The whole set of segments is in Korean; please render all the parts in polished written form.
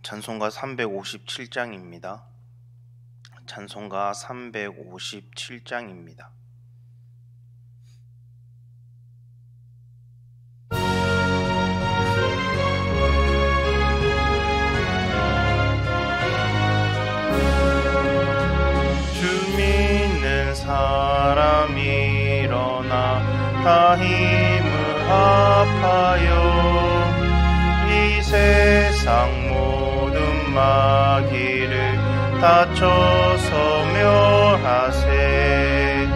찬송가 357장입니다. 찬송가 357장입니다. 주 믿는 사람 일어나 다 힘을 합하여 이 세상 모든 마귀를 다쳐서 멸하세.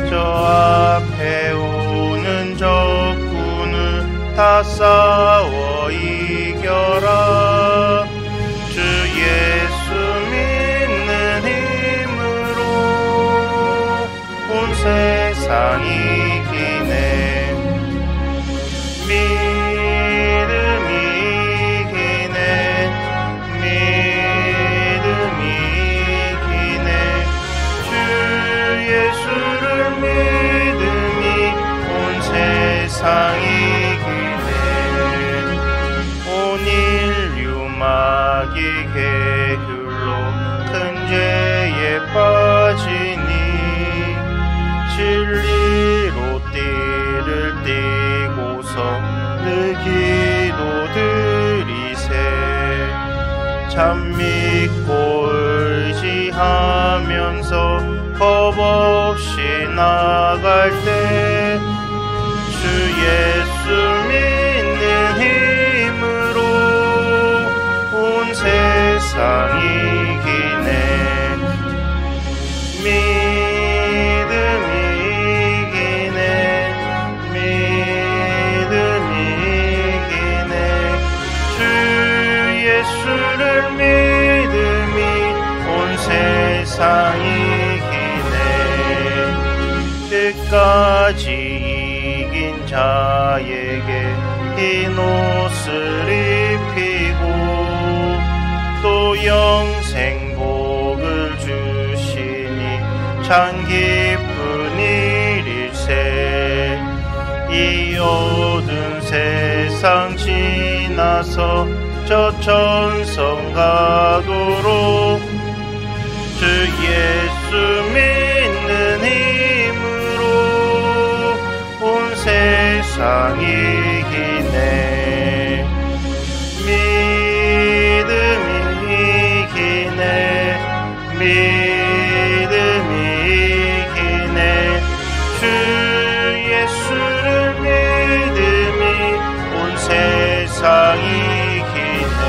저 앞에 오는 적군을 다 싸워 이겨라. 주 예수 믿는 힘으로 온 세상 이기네. 세상 이기네. 온 인류 마귀 궤들로 큰 죄에 빠지니 진리로 띠를 띠고서 늘 기도 드리세. 참 믿고 의지하면서 겁 없이 나갈 때 주 예수 믿는 힘으로 온 세상 이기네. 믿음이 이기네. 믿음이 이기네. 주 예수를 믿음이 온 세상 이기네. 끝까지 자에게 흰 옷을 입히고 또 영생 복을 주시니 참 기쁜 일일세. 이 어두운 세상 지나서 저 천성 가도록 주 예수 믿는 힘으로 온 세상 이기네. 믿음이 이기네. 믿음이 이기네. 주 예수를 믿음이 온 세상 이기네.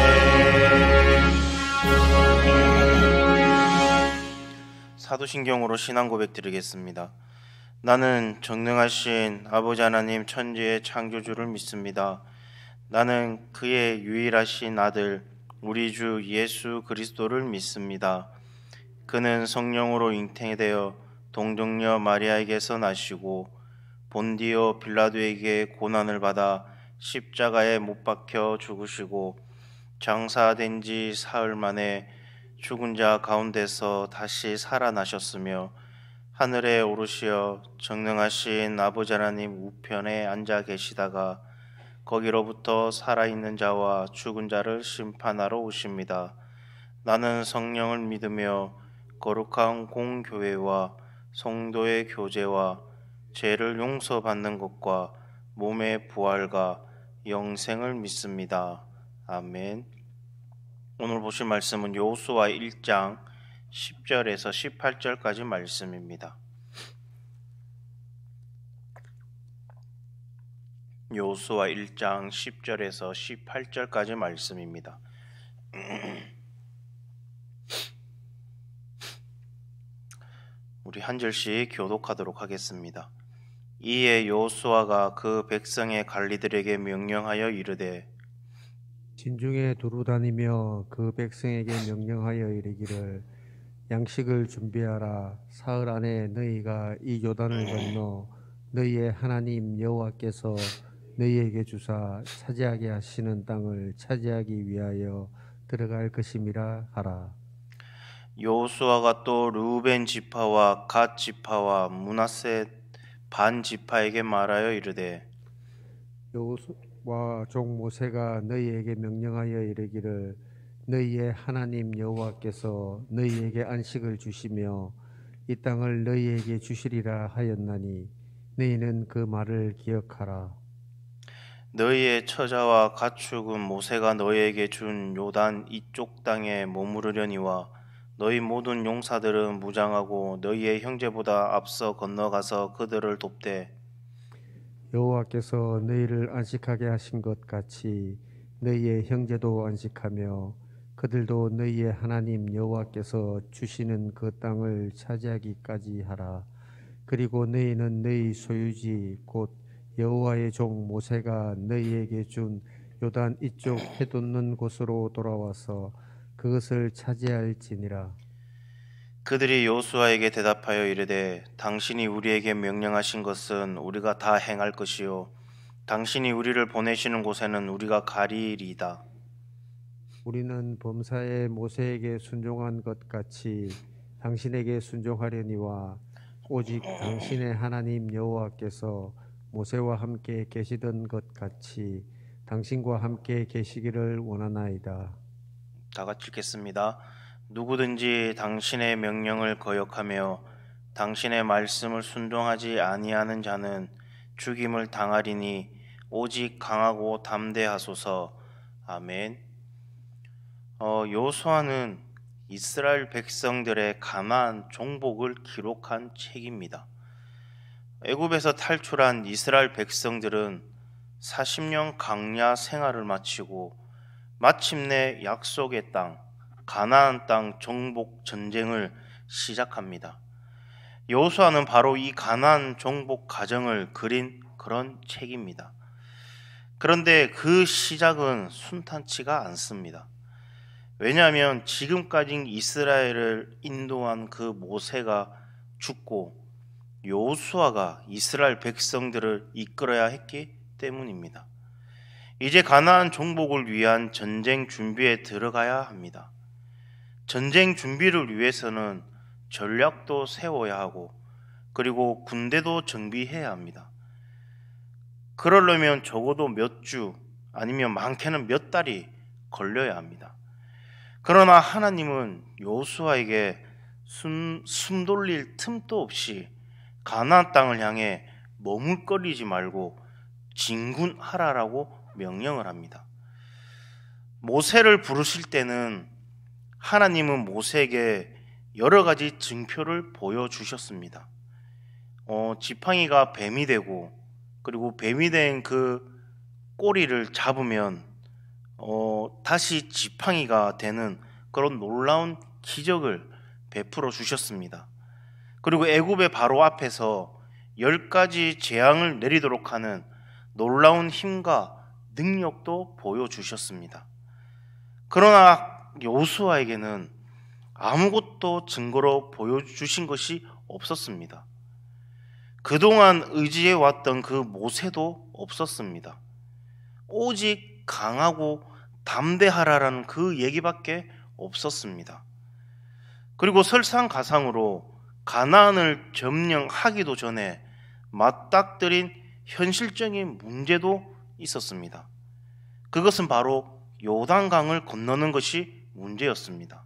사도신경으로 신앙 고백 드리겠습니다. 나는 전능하신 아버지 하나님 천지의 창조주를 믿습니다. 나는 그의 유일하신 아들 우리 주 예수 그리스도를 믿습니다. 그는 성령으로 잉태되어 동정녀 마리아에게서 나시고 본디오 빌라도에게 고난을 받아 십자가에 못 박혀 죽으시고 장사된 지 사흘 만에 죽은 자 가운데서 다시 살아나셨으며 하늘에 오르시어 전능하신 아버지 하나님 우편에 앉아 계시다가 거기로부터 살아있는 자와 죽은 자를 심판하러 오십니다. 나는 성령을 믿으며 거룩한 공교회와 성도의 교제와 죄를 용서받는 것과 몸의 부활과 영생을 믿습니다. 아멘. 오늘 보실 말씀은 여호수아 1장 10절에서 18절까지 말씀입니다. 여호수아 1장 10절에서 18절까지 말씀입니다. 우리 한 절씩 교독하도록 하겠습니다. 이에 여호수아가 그 백성의 관리들에게 명령하여 이르되 진중에 두루 다니며 그 백성에게 명령하여 이르기를 양식을 준비하라. 사흘 안에 너희가 이 요단을 건너 너희의 하나님 여호와께서 너희에게 주사 차지하게 하시는 땅을 차지하기 위하여 들어갈 것임이라 하라. 여호수아가 또 르우벤 지파와 갓 지파와 므낫세 반 지파에게 말하여 이르되 여호수아와 종 모세가 너희에게 명령하여 이르기를 너희의 하나님 여호와께서 너희에게 안식을 주시며 이 땅을 너희에게 주시리라 하였나니 너희는 그 말을 기억하라. 너희의 처자와 가축은 모세가 너희에게 준 요단 이쪽 땅에 머무르려니와 너희 모든 용사들은 무장하고 너희의 형제보다 앞서 건너가서 그들을 돕되 여호와께서 너희를 안식하게 하신 것 같이 너희의 형제도 안식하며 그들도 너희의 하나님 여호와께서 주시는 그 땅을 차지하기까지 하라. 그리고 너희는 너희 소유지 곧 여호와의 종 모세가 너희에게 준 요단 이쪽 해돋는 곳으로 돌아와서 그것을 차지할지니라. 그들이 여호수아에게 대답하여 이르되 당신이 우리에게 명령하신 것은 우리가 다 행할 것이요 당신이 우리를 보내시는 곳에는 우리가 가리이리이다. 우리는 범사에 모세에게 순종한 것 같이 당신에게 순종하려니와 오직 당신의 하나님 여호와께서 모세와 함께 계시던 것 같이 당신과 함께 계시기를 원하나이다. 다 같이 읽겠습니다. 누구든지 당신의 명령을 거역하며 당신의 말씀을 순종하지 아니하는 자는 죽임을 당하리니 오직 강하고 담대하소서. 아멘. 여호수아는 이스라엘 백성들의 가나안 정복을 기록한 책입니다. 애굽에서 탈출한 이스라엘 백성들은 40년 광야 생활을 마치고 마침내 약속의 땅, 가나안 땅 정복 전쟁을 시작합니다. 여호수아는 바로 이 가나안 정복 과정을 그린 그런 책입니다. 그런데 그 시작은 순탄치가 않습니다. 왜냐하면 지금까지 이스라엘을 인도한 그 모세가 죽고 여호수아가 이스라엘 백성들을 이끌어야 했기 때문입니다. 이제 가나안 정복을 위한 전쟁 준비에 들어가야 합니다. 전쟁 준비를 위해서는 전략도 세워야 하고 그리고 군대도 정비해야 합니다. 그러려면 적어도 몇 주 아니면 많게는 몇 달이 걸려야 합니다. 그러나 하나님은 여호수아에게 숨 돌릴 틈도 없이 가나안 땅을 향해 머물거리지 말고 진군하라라고 명령을 합니다. 모세를 부르실 때는 하나님은 모세에게 여러 가지 증표를 보여주셨습니다. 지팡이가 뱀이 되고 그리고 뱀이 된 그 꼬리를 잡으면 다시 지팡이가 되는 그런 놀라운 기적을 베풀어 주셨습니다. 그리고 애굽의 바로 앞에서 10가지 재앙을 내리도록 하는 놀라운 힘과 능력도 보여주셨습니다. 그러나 여호수아에게는 아무것도 증거로 보여주신 것이 없었습니다. 그동안 의지해왔던 그 모세도 없었습니다. 오직 강하고 담대하라라는 그 얘기밖에 없었습니다. 그리고 설상가상으로 가나안을 점령하기도 전에 맞닥뜨린 현실적인 문제도 있었습니다. 그것은 바로 요단강을 건너는 것이 문제였습니다.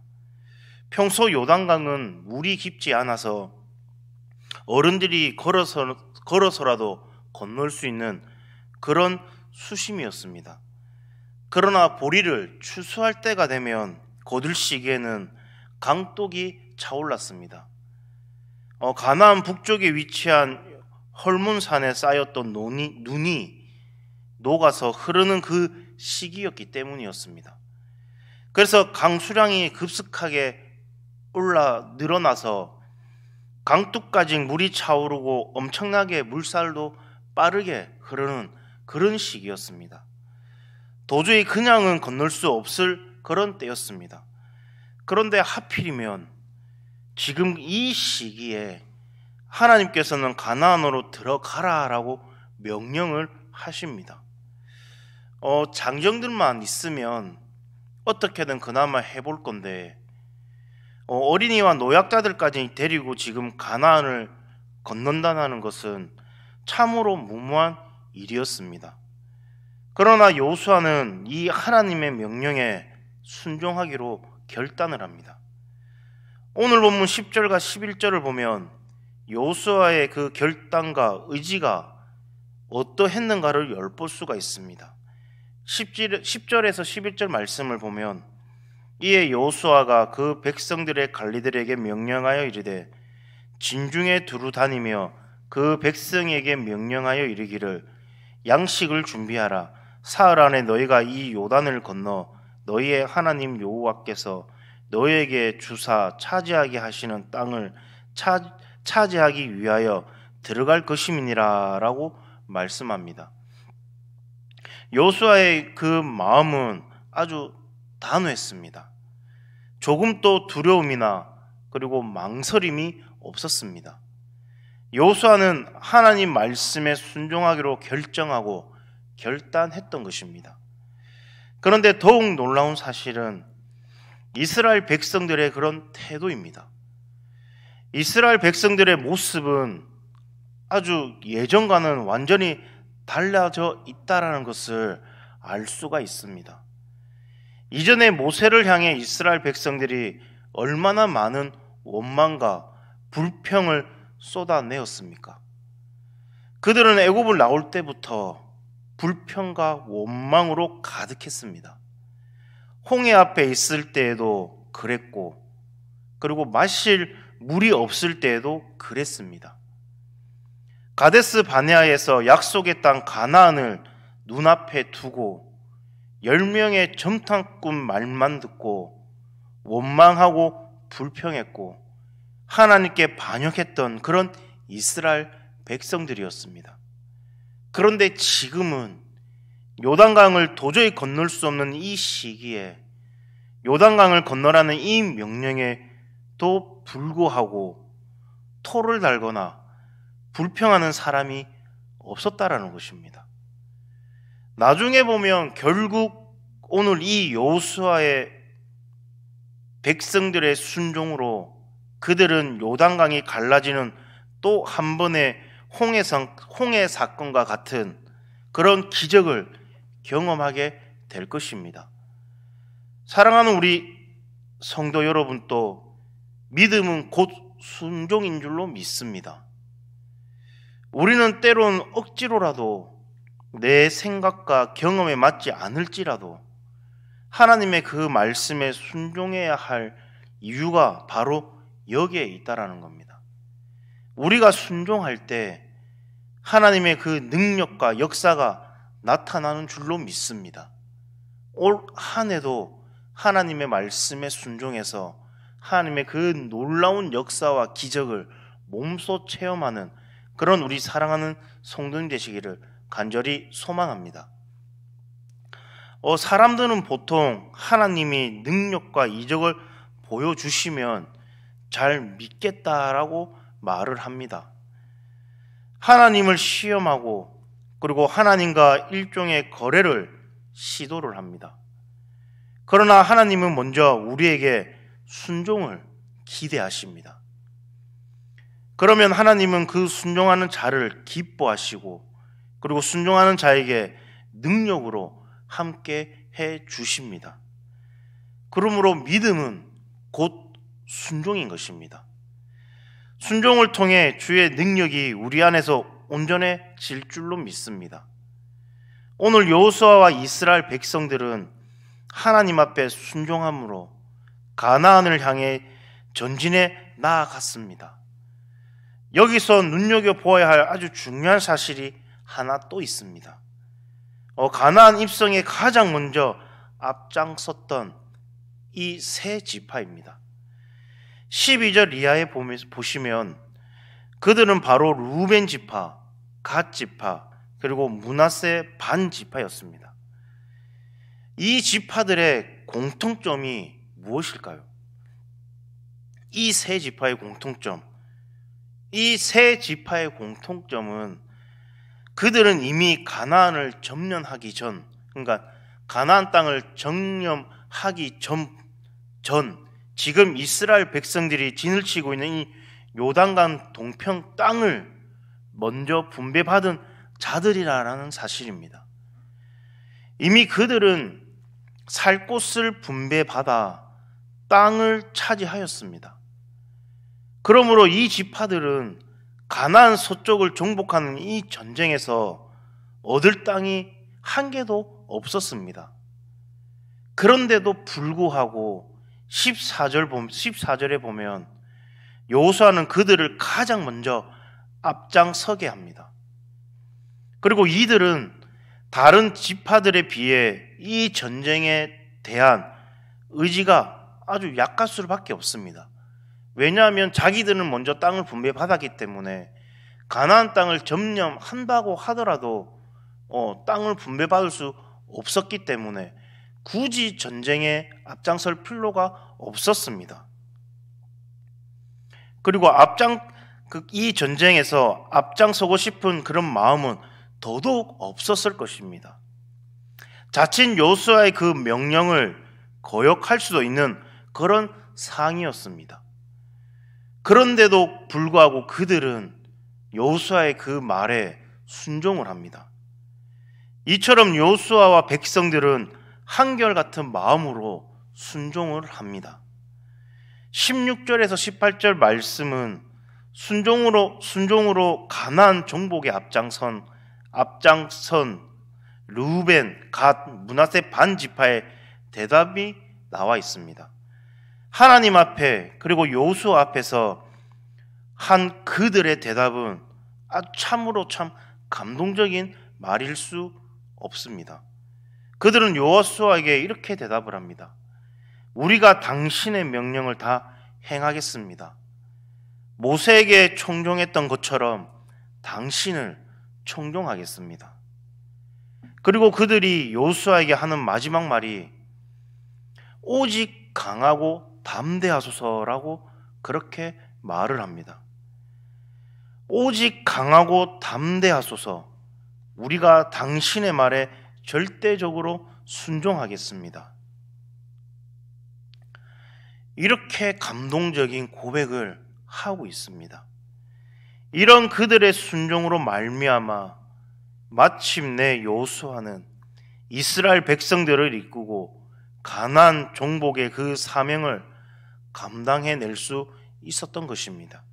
평소 요단강은 물이 깊지 않아서 어른들이 걸어서라도 건널 수 있는 그런 수심이었습니다. 그러나 보리를 추수할 때가 되면 거들시기에는 강독이 차올랐습니다. 가나안 북쪽에 위치한 헐몬산에 쌓였던 눈이 녹아서 흐르는 그 시기였기 때문이었습니다. 그래서 강수량이 급속하게 늘어나서 강둑까지 물이 차오르고 엄청나게 물살도 빠르게 흐르는 그런 시기였습니다. 도저히 그냥은 건널 수 없을 그런 때였습니다. 그런데 하필이면 지금 이 시기에 하나님께서는 가나안으로 들어가라라고 명령을 하십니다. 장정들만 있으면 어떻게든 그나마 해볼 건데 어린이와 노약자들까지 데리고 지금 가나안을 건넌다는 것은 참으로 무모한 일이었습니다. 그러나 여호수아는 이 하나님의 명령에 순종하기로 결단을 합니다. 오늘 본문 10절과 11절을 보면 여호수아의 그 결단과 의지가 어떠했는가를 엿볼 수가 있습니다. 10절에서 11절 말씀을 보면 이에 여호수아가 그 백성들의 관리들에게 명령하여 이르되 진중에 두루 다니며 그 백성에게 명령하여 이르기를 양식을 준비하라. 사흘 안에 너희가 이 요단을 건너 너희의 하나님 여호와께서 너희에게 주사 차지하게 하시는 땅을 차지하기 위하여 들어갈 것임이니라 라고 말씀합니다. 여호수아의 그 마음은 아주 단호했습니다. 조금도 두려움이나 그리고 망설임이 없었습니다. 여호수아는 하나님 말씀에 순종하기로 결정하고 결단했던 것입니다. 그런데 더욱 놀라운 사실은 이스라엘 백성들의 그런 태도입니다. 이스라엘 백성들의 모습은 아주 예전과는 완전히 달라져 있다라는 것을 알 수가 있습니다. 이전에 모세를 향해 이스라엘 백성들이 얼마나 많은 원망과 불평을 쏟아내었습니까? 그들은 애굽을 나올 때부터 불평과 원망으로 가득했습니다. 홍해 앞에 있을 때에도 그랬고, 그리고 마실 물이 없을 때에도 그랬습니다. 가데스 바네아에서 약속의 땅 가나안을 눈앞에 두고 10명의 정탐꾼 말만 듣고 원망하고 불평했고 하나님께 반역했던 그런 이스라엘 백성들이었습니다. 그런데 지금은 요단강을 도저히 건널 수 없는 이 시기에 요단강을 건너라는 이 명령에도 불구하고 토를 달거나 불평하는 사람이 없었다라는 것입니다. 나중에 보면 결국 오늘 이 여호수아의 백성들의 순종으로 그들은 요단강이 갈라지는 또 한 번의 홍해 사건과 같은 그런 기적을 경험하게 될 것입니다. 사랑하는 우리 성도 여러분도 믿음은 곧 순종인 줄로 믿습니다. 우리는 때론 억지로라도 내 생각과 경험에 맞지 않을지라도 하나님의 그 말씀에 순종해야 할 이유가 바로 여기에 있다라는 겁니다. 우리가 순종할 때 하나님의 그 능력과 역사가 나타나는 줄로 믿습니다. 올 한 해도 하나님의 말씀에 순종해서 하나님의 그 놀라운 역사와 기적을 몸소 체험하는 그런 우리 사랑하는 성도님 되시기를 간절히 소망합니다. 사람들은 보통 하나님이 능력과 이적을 보여주시면 잘 믿겠다라고 말을 합니다. 하나님을 시험하고 그리고 하나님과 일종의 거래를 시도를 합니다. 그러나 하나님은 먼저 우리에게 순종을 기대하십니다. 그러면 하나님은 그 순종하는 자를 기뻐하시고 그리고 순종하는 자에게 능력으로 함께 해 주십니다. 그러므로 믿음은 곧 순종인 것입니다. 순종을 통해 주의 능력이 우리 안에서 온전해질 줄로 믿습니다. 오늘 여호수아와 이스라엘 백성들은 하나님 앞에 순종함으로 가나안을 향해 전진해 나아갔습니다. 여기서 눈여겨보아야 할 아주 중요한 사실이 하나 또 있습니다. 가나안 입성에 가장 먼저 앞장섰던 이 세 지파입니다. 12절 이하에 보시면 그들은 바로 루벤 지파, 갓 지파, 그리고 므낫세 반 지파였습니다. 이 지파들의 공통점이 무엇일까요? 이 세 지파의 공통점, 이 세 지파의 공통점은 그들은 이미 가나안을 점령하기 전, 그러니까 가나안 땅을 정령하기 전 지금 이스라엘 백성들이 진을 치고 있는 이 요단강 동편 땅을 먼저 분배받은 자들이라는 사실입니다. 이미 그들은 살 곳을 분배받아 땅을 차지하였습니다. 그러므로 이 지파들은 가나안 서쪽을 정복하는 이 전쟁에서 얻을 땅이 한 개도 없었습니다. 그런데도 불구하고 14절에 보면 여호수아는 그들을 가장 먼저 앞장서게 합니다. 그리고 이들은 다른 지파들에 비해 이 전쟁에 대한 의지가 아주 약할 수밖에 없습니다. 왜냐하면 자기들은 먼저 땅을 분배받았기 때문에 가나안 땅을 점령한다고 하더라도 땅을 분배받을 수 없었기 때문에 굳이 전쟁에 앞장설 필요가 없었습니다. 그리고 이 전쟁에서 앞장서고 싶은 그런 마음은 더더욱 없었을 것입니다. 자칫 여호수아의 그 명령을 거역할 수도 있는 그런 상황이었습니다. 그런데도 불구하고 그들은 여호수아의 그 말에 순종을 합니다. 이처럼 여호수아와 백성들은 한결같은 마음으로 순종을 합니다. 16절에서 18절 말씀은 순종으로 가나안 정복에 앞장선 르우벤, 갓, 므낫세 반 지파의 대답이 나와 있습니다. 하나님 앞에 그리고 여호수아 앞에서 한 그들의 대답은 참으로 참 감동적인 말일 수 없습니다. 그들은 여호수아에게 이렇게 대답을 합니다. 우리가 당신의 명령을 다 행하겠습니다. 모세에게 청종했던 것처럼 당신을 청종하겠습니다. 그리고 그들이 여호수아에게 하는 마지막 말이 오직 강하고 담대하소서라고 그렇게 말을 합니다. 오직 강하고 담대하소서. 우리가 당신의 말에 절대적으로 순종하겠습니다. 이렇게 감동적인 고백을 하고 있습니다. 이런 그들의 순종으로 말미암아 마침내 여호수아는 이스라엘 백성들을 이끌고 가나안 정복의 그 사명을 감당해낼 수 있었던 것입니다.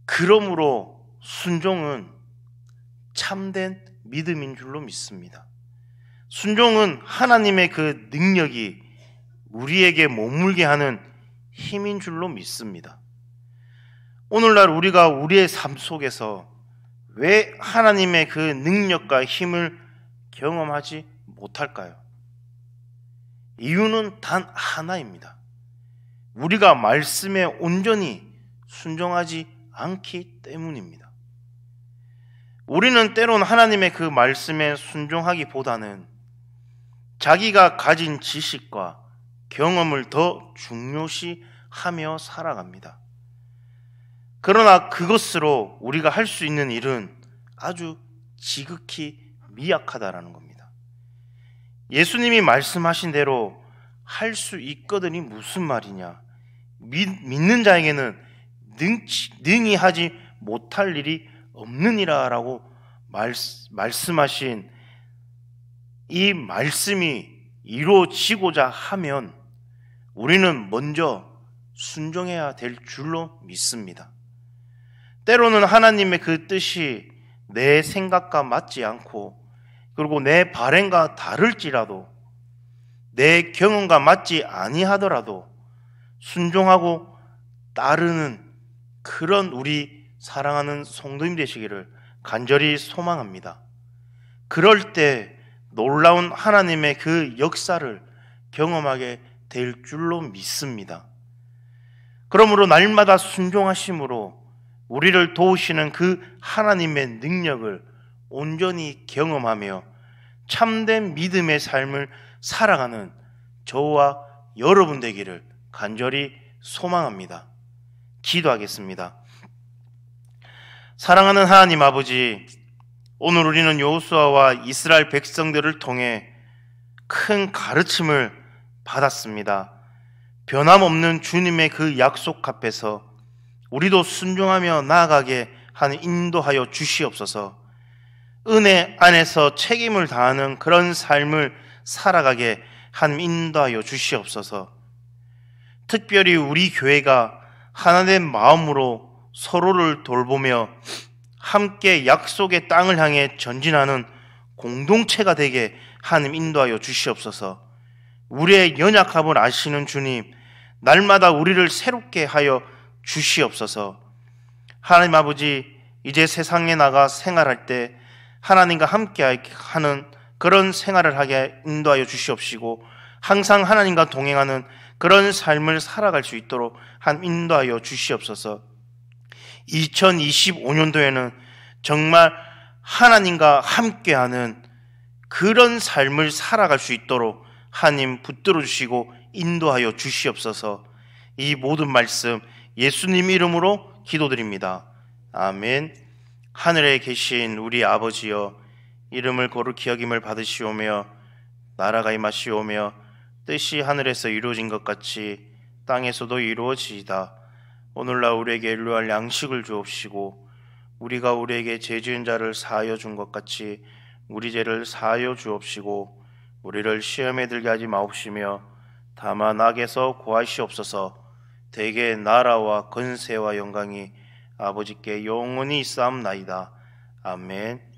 그러므로 순종은 참된 믿음인 줄로 믿습니다. 순종은 하나님의 그 능력이 우리에게 머물게 하는 힘인 줄로 믿습니다. 오늘날 우리가 우리의 삶 속에서 왜 하나님의 그 능력과 힘을 경험하지 못할까요? 이유는 단 하나입니다. 우리가 말씀에 온전히 순종하지 않기 때문입니다. 우리는 때론 하나님의 그 말씀에 순종하기보다는 자기가 가진 지식과 경험을 더 중요시하며 살아갑니다. 그러나 그것으로 우리가 할 수 있는 일은 아주 지극히 미약하다라는 겁니다. 예수님이 말씀하신 대로 할 수 있거든이 무슨 말이냐? 믿는 자에게는 능히 하지 못할 일이 없느니라라고 말씀하신 이 말씀이 이루어지고자 하면 우리는 먼저 순종해야 될 줄로 믿습니다. 때로는 하나님의 그 뜻이 내 생각과 맞지 않고 그리고 내 바램과 다를지라도 내 경험과 맞지 아니하더라도 순종하고 따르는 그런 우리 사랑하는 성도님 되시기를 간절히 소망합니다. 그럴 때 놀라운 하나님의 그 역사를 경험하게 될 줄로 믿습니다. 그러므로 날마다 순종하심으로 우리를 도우시는 그 하나님의 능력을 온전히 경험하며 참된 믿음의 삶을 살아가는 저와 여러분 되기를 간절히 소망합니다. 기도하겠습니다. 사랑하는 하나님 아버지, 오늘 우리는 여호수아와 이스라엘 백성들을 통해 큰 가르침을 받았습니다. 변함없는 주님의 그 약속 앞에서 우리도 순종하며 나아가게 하는 인도하여 주시옵소서. 은혜 안에서 책임을 다하는 그런 삶을 살아가게 하나님 인도하여 주시옵소서. 특별히 우리 교회가 하나된 마음으로 서로를 돌보며 함께 약속의 땅을 향해 전진하는 공동체가 되게 하나님 인도하여 주시옵소서. 우리의 연약함을 아시는 주님, 날마다 우리를 새롭게 하여 주시옵소서. 하나님 아버지, 이제 세상에 나가 생활할 때 하나님과 함께 하는 그런 생활을 하게 인도하여 주시옵시고, 항상 하나님과 동행하는 그런 삶을 살아갈 수 있도록 인도하여 주시옵소서. 2025년도에는 정말 하나님과 함께하는 그런 삶을 살아갈 수 있도록 하나님 붙들어 주시고 인도하여 주시옵소서. 이 모든 말씀 예수님 이름으로 기도드립니다. 아멘. 하늘에 계신 우리 아버지여, 이름을 거룩히 여김을 받으시오며 나라가 임하시오며 뜻이 하늘에서 이루어진 것 같이 땅에서도 이루어지이다. 오늘날 우리에게 일용할 양식을 주옵시고, 우리가 우리에게 죄 지은 자를 사하여 준 것 같이 우리 죄를 사하여 주옵시고, 우리를 시험에 들게 하지 마옵시며 다만 악에서 구하시옵소서. 대개 나라와 권세와 영광이 아버지께 영원히 있사옵나이다. 아멘.